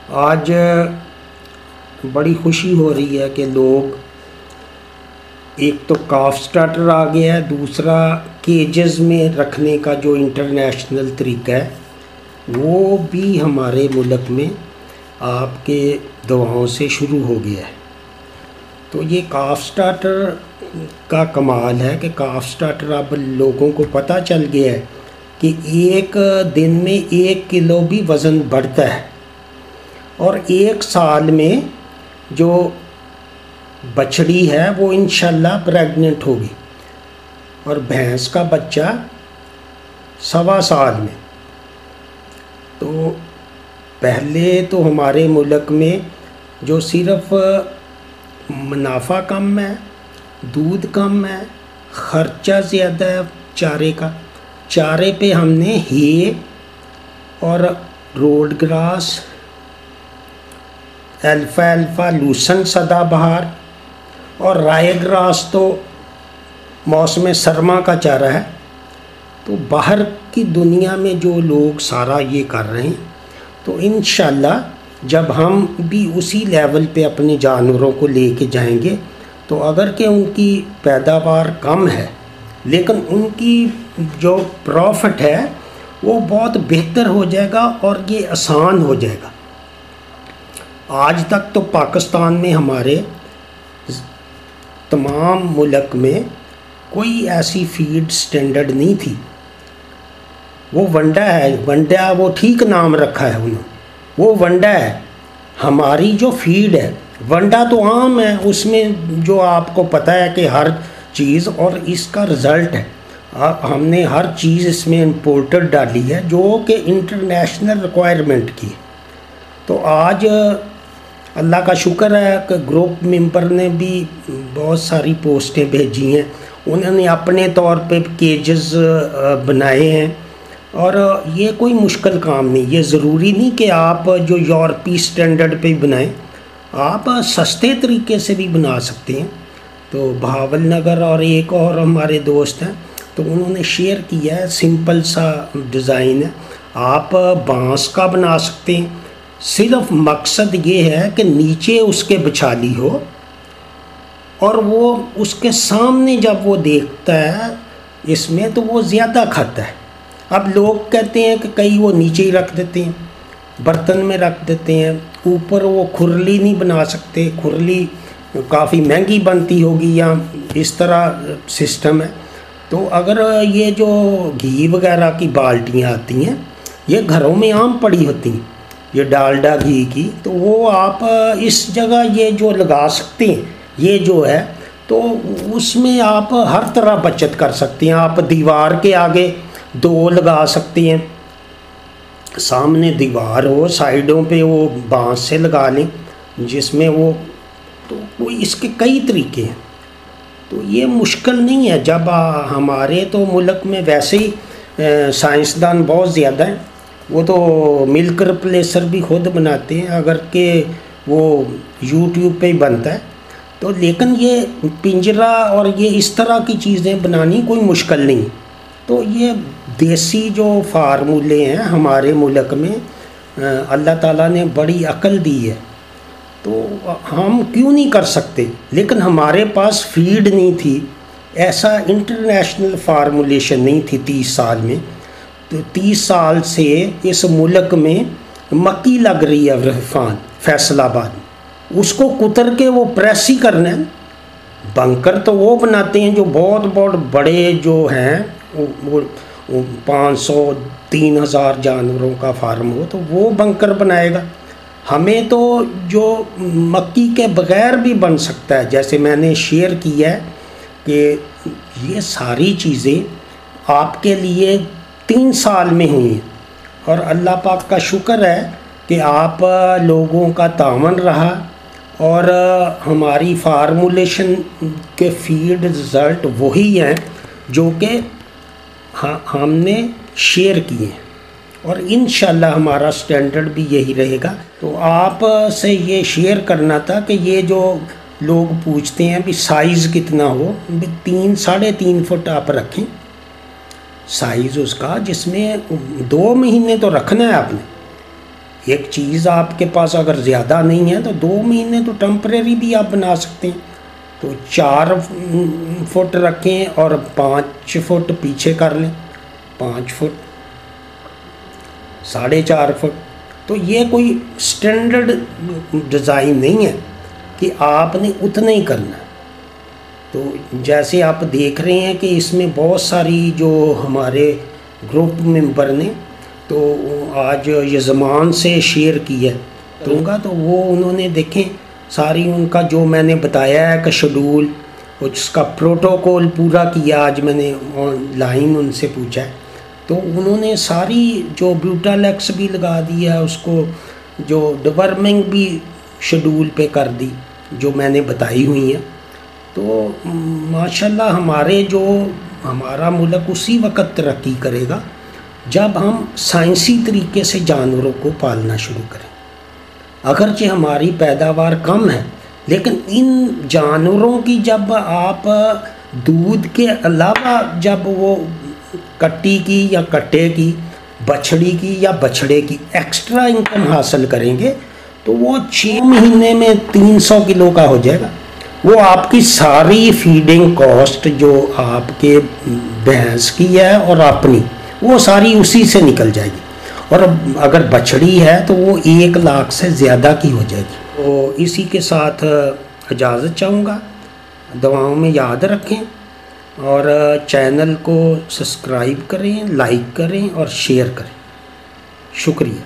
آج بڑی خوشی ہو رہی ہے کہ لوگ ایک تو کاف سٹارٹر آ گیا ہے، دوسرا کیجز میں رکھنے کا جو انٹرنیشنل طریقہ ہے وہ بھی ہمارے ملک میں آپ کے دعاؤں سے شروع ہو گیا ہے۔ تو یہ کاف سٹارٹر کا کمال ہے کہ کاف سٹارٹر اب لوگوں کو پتہ چل گیا ہے کہ ایک دن میں 1 کلو بھی وزن بڑھتا ہے، اور 1 سال میں جو بچڑی ہے وہ انشاءاللہ پریگننٹ ہوگی، اور بھینس کا بچہ 1.25 سال میں۔ تو پہلے تو ہمارے ملک میں جو صرف منافع کم ہے، دودھ کم ہے، خرچہ زیادہ ہے چارے کا، چارے پہ ہم نے ہے اور روڈ گراس، الفا لوسن سدا بہار اور رائے گراس تو موسم سرما کا چارہ ہے۔ تو باہر کی دنیا میں جو لوگ سارا یہ کر رہے ہیں، تو انشاءاللہ جب ہم بھی اسی لیول پہ اپنے جانوروں کو لے کے جائیں گے تو اگر کہ ان کی پیداوار کم ہے لیکن ان کی جو پروفٹ ہے وہ بہت بہتر ہو جائے گا اور یہ آسان ہو جائے گا۔ آج تک تو پاکستان میں ہمارے تمام ملک میں کوئی ایسی فیڈ سٹینڈرڈ نہیں تھی۔ وہ ونڈا ہے، ونڈا وہ ٹھیک نام رکھا ہے انہوں نے، وہ ونڈا ہے۔ ہماری جو فیڈ ہے ونڈا تو عام ہے، اس میں جو آپ کو پتہ ہے کہ ہر چیز، اور اس کا رزلٹ ہے ہم نے ہر چیز اس میں امپورٹڈ ڈالی ہے جو کہ انٹرنیشنل ریکوائرمنٹ کی۔ تو آج اللہ کا شکر ہے کہ گروپ ممبر نے بھی بہت ساری پوسٹیں بھیجی ہیں، انہوں نے اپنے طور پہ کیجز بنائے ہیں، اور یہ کوئی مشکل کام نہیں، یہ ضروری نہیں کہ آپ جو یورپی سٹینڈرڈ پہ بنائیں، آپ سستے طریقے سے بھی بنا سکتے ہیں۔ تو بہاول نگر اور ایک اور ہمارے دوست ہیں، تو انہوں نے شیئر کیا ہے، سمپل سا ڈیزائن ہے، آپ بانس کا بنا سکتے ہیں۔ صرف مقصد یہ ہے کہ نیچے اس کے بچھالی ہو، اور وہ اس کے سامنے جب وہ دیکھتا ہے اس میں تو وہ زیادہ کھاتا ہے۔ اب لوگ کہتے ہیں کہ کئی وہ نیچے ہی رکھ دیتے ہیں، برتن میں رکھ دیتے ہیں، اوپر وہ کھرلی نہیں بنا سکتے، کھرلی کافی مہنگی بنتی ہوگی یا اس طرح سسٹم ہے۔ تو اگر یہ جو گھی وغیرہ کی بالٹیاں آتی ہیں یہ گھروں میں عام پڑی ہوتی ہیں، یہ ڈالڈا گھی کی، تو وہ آپ اس جگہ یہ جو لگا سکتے ہیں، یہ جو ہے تو اس میں آپ ہر طرح بچت کر سکتے ہیں۔ آپ دیوار کے آگے 2 لگا سکتے ہیں، سامنے دیوار ہو، سائیڈوں پہ وہ بانس سے لگا لیں جس میں وہ، تو اس کے کئی طریقے ہیں۔ تو یہ مشکل نہیں ہے۔ جب ہمارے تو ملک میں ویسے ہی سائنسدان بہت زیادہ ہیں، وہ تو ملک ریپلیسر بھی خود بناتے ہیں، اگر کہ وہ یوٹیوب پہ ہی بنتا ہے تو، لیکن یہ پنجرا اور یہ اس طرح کی چیزیں بنانی کوئی مشکل نہیں۔ تو یہ دیسی جو فارمولے ہیں ہمارے ملک میں اللہ تعالیٰ نے بڑی عقل دی ہے، تو ہم کیوں نہیں کر سکتے؟ لیکن ہمارے پاس فیڈ نہیں تھی، ایسا انٹرنیشنل فارمولیشن نہیں تھی 30 سال میں۔ تو 30 سال سے اس ملک میں مکی لگ رہی ہے عرفان فیصل آباد میں، اس کو کتر کے وہ پریس ہی کرنا ہے۔ بنکر تو وہ بناتے ہیں جو بہت بہت بڑے جو ہیں، وہ 500-3000 جانوروں کا فارم ہو تو وہ بنکر بنائے گا۔ ہمیں تو جو مکی کے بغیر بھی بن سکتا ہے، جیسے میں نے شیئر کیا ہے کہ یہ ساری چیزیں آپ کے لیے 3 سال میں ہوئی ہیں، اور اللہ پاک کا شکر ہے کہ آپ لوگوں کا تعاون رہا، اور ہماری فارمولیشن کے فیڈ رزلٹ وہی ہیں جو کہ ہم نے شیئر کیے ہیں، اور انشاءاللہ ہمارا سٹینڈرڈ بھی یہی رہے گا۔ تو آپ سے یہ شیئر کرنا تھا کہ یہ جو لوگ پوچھتے ہیں بھی سائز کتنا ہو، 3-3.5 فٹ آپ رکھیں سائز اس کا، جس میں 2 مہینے تو رکھنا ہے آپ نے، ایک چیز آپ کے پاس اگر زیادہ نہیں ہے تو 2 مہینے تو ٹمپریری بھی آپ بنا سکتے ہیں. تو 4 فٹ رکھیں اور 5 فٹ پیچھے کر لیں، 5 فٹ، 4.5 فٹ. تو یہ کوئی سٹینڈرڈ ڈیزائن نہیں ہے کہ آپ نے اتنا ہی کرنا ہے. تو جیسے آپ دیکھ رہے ہیں کہ اس میں بہت ساری جو ہمارے گروپ ممبر نے تو آج یہ زمان سے شیئر کی ہے تو وہ انہوں نے دیکھیں ساری ان کا جو میں نے بتایا ہے کہ شیڈول، اس کا پروٹوکول پورا کیا. آج میں نے آن لائن ان سے پوچھا ہے تو انہوں نے ساری جو بیوٹالیکس بھی لگا دیا، اس کو جو ڈورمنگ بھی شیڈول پہ کر دی جو میں نے بتائی ہوئی ہیں. تو ماشاءاللہ ہمارا ملک اسی وقت ترقی کرے گا جب ہم سائنسی طریقے سے جانوروں کو پالنا شروع کریں. اگرچہ ہماری پیداوار کم ہے لیکن ان جانوروں کی جب آپ دودھ کے علاوہ جب وہ کٹی کی یا کٹے کی، بچھڑی کی یا بچھڑے کی ایکسٹرا انکم حاصل کریں گے تو وہ 6 مہینے میں 300 کلو کا ہو جائے گا. وہ آپ کی ساری فیڈنگ کاسٹ جو آپ کے بھینس کی ہے اور اپنی، وہ ساری اسی سے نکل جائے گی. اور اگر بچھڑی ہے تو وہ 1 لاکھ سے زیادہ کی ہو جائے گی. تو اسی کے ساتھ اجازت چاہوں گا. دعاؤں میں یاد رکھیں اور چینل کو سبسکرائب کریں، لائک کریں اور شیئر کریں. شکریہ.